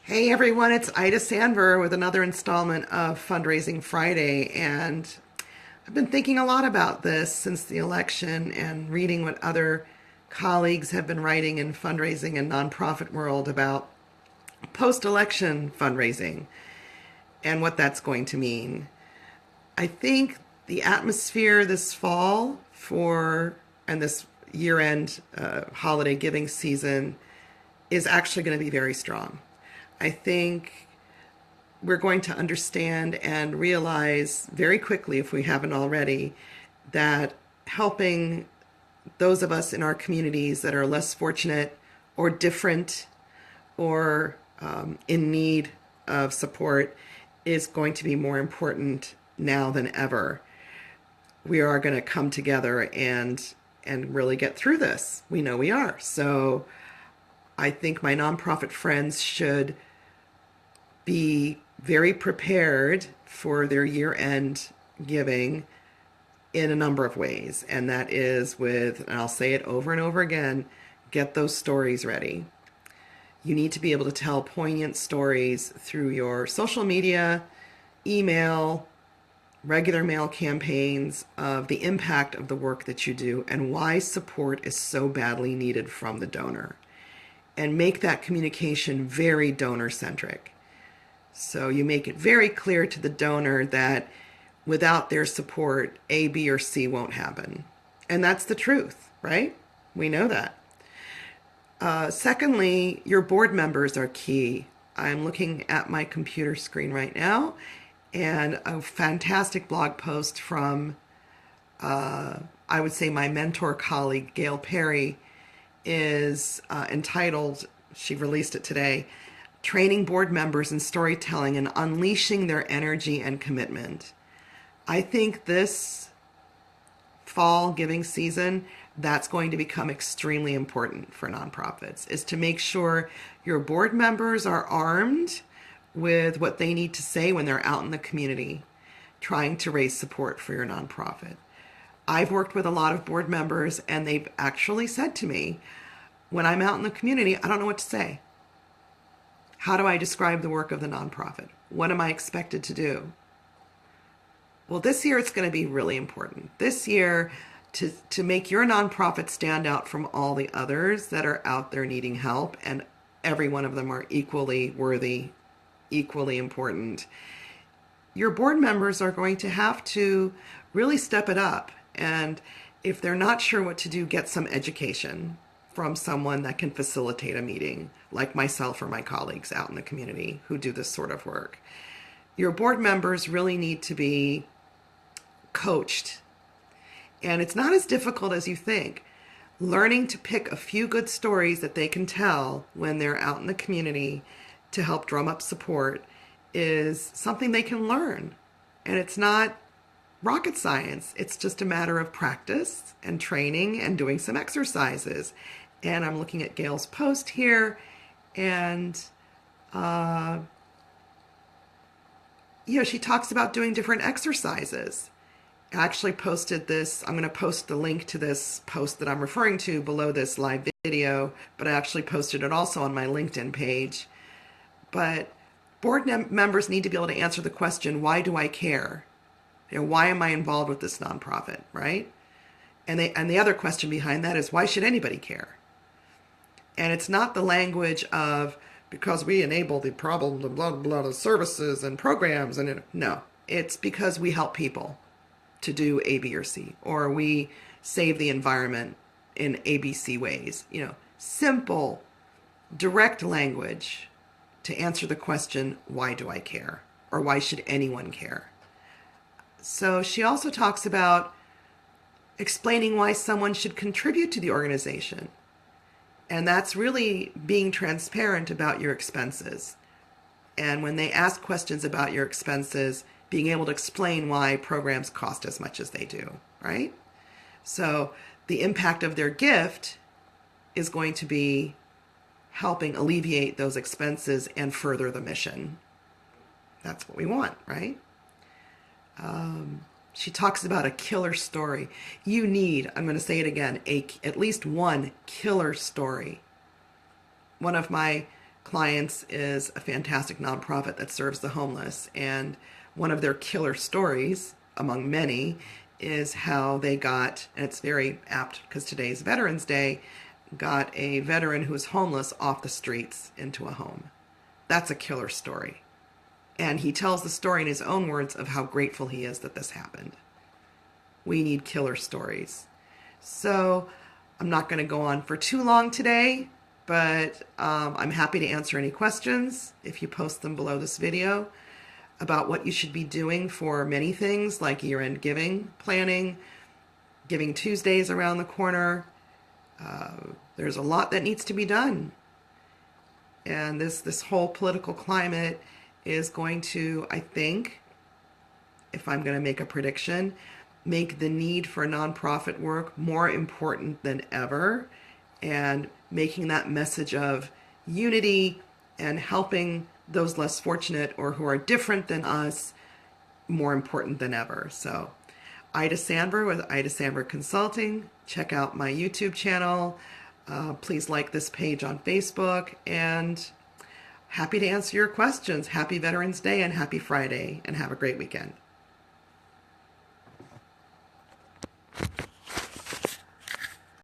Hey everyone, it's Ida Sandver with another installment of Fundraising Friday. And I've been thinking a lot about this since the election and reading what other colleagues have been writing in fundraising and nonprofit world about post-election fundraising and what that's going to mean. I think the atmosphere this fall and this year-end holiday giving season is actually going to be very strong. I think we're going to understand and realize very quickly, if we haven't already, that helping those of us in our communities that are less fortunate or different or in need of support is going to be more important now than ever. We are going to come together and really get through this. We know we are. So I think my nonprofit friends should be very prepared for their year-end giving in a number of ways. And that is with, and I'll say it over and over again, get those stories ready. You need to be able to tell poignant stories through your social media, email, regular mail campaigns of the impact of the work that you do and why support is so badly needed from the donor. And make that communication very donor-centric. So you make it very clear to the donor that without their support, A, B, or C won't happen. And that's the truth, right? We know that. Secondly, your board members are key. I'm looking at my computer screen right now, and a fantastic blog post from, I would say, my mentor colleague, Gail Perry, is entitled, she released it today, Training Board Members in Storytelling and Unleashing Their Energy and Commitment. I think this fall giving season, that's going to become extremely important for nonprofits, is to make sure your board members are armed with what they need to say when they're out in the community trying to raise support for your nonprofit. I've worked with a lot of board members and they've actually said to me, when I'm out in the community, I don't know what to say. How do I describe the work of the nonprofit? What am I expected to do? Well, this year it's going to be really important. This year, to make your nonprofit stand out from all the others that are out there needing help, and every one of them are equally worthy, equally important, your board members are going to have to really step it up. And if they're not sure what to do, get some education from someone that can facilitate a meeting, like myself or my colleagues out in the community who do this sort of work. Your board members really need to be coached. And it's not as difficult as you think. Learning to pick a few good stories that they can tell when they're out in the community to help drum up support is something they can learn. And it's not rocket science. It's just a matter of practice and training and doing some exercises. And I'm looking at Gail's post here, and she talks about doing different exercises. I actually posted this. I'm going to post the link to this post that I'm referring to below this live video, but I actually posted it also on my LinkedIn page. But board members need to be able to answer the question, why do I care? Why am I involved with this nonprofit, right? And the other question behind that is, why should anybody care? And it's not the language of, because we enable the problem, the blah, blah, blah, services and programs. And no, it's because we help people to do A, B, or C, or we save the environment in ABC ways. Simple, direct language to answer the question, why do I care? Or why should anyone care? So she also talks about explaining why someone should contribute to the organization. And that's really being transparent about your expenses. And when they ask questions about your expenses, being able to explain why programs cost as much as they do, right? So the impact of their gift is going to be helping alleviate those expenses and further the mission. That's what we want, right? She talks about a killer story. You need, I'm going to say it again, at least one killer story. One of my clients is a fantastic nonprofit that serves the homeless. And one of their killer stories, among many, is how they got, and it's very apt because today's Veterans Day, got a veteran who was homeless off the streets into a home. That's a killer story. And he tells the story in his own words of how grateful he is that this happened. We need killer stories. So I'm not going to go on for too long today, but I'm happy to answer any questions if you post them below this video about what you should be doing for many things like year-end giving, planning, Giving Tuesdays around the corner. There's a lot that needs to be done. And this whole political climate is going to, I think, if I'm going to make a prediction, make the need for nonprofit work more important than ever, and making that message of unity and helping those less fortunate or who are different than us more important than ever. So Ida Sandberg with Ida Sandberg Consulting. Check out my YouTube channel. Please like this page on Facebook, and happy to answer your questions. Happy Veterans Day and happy Friday, and have a great weekend.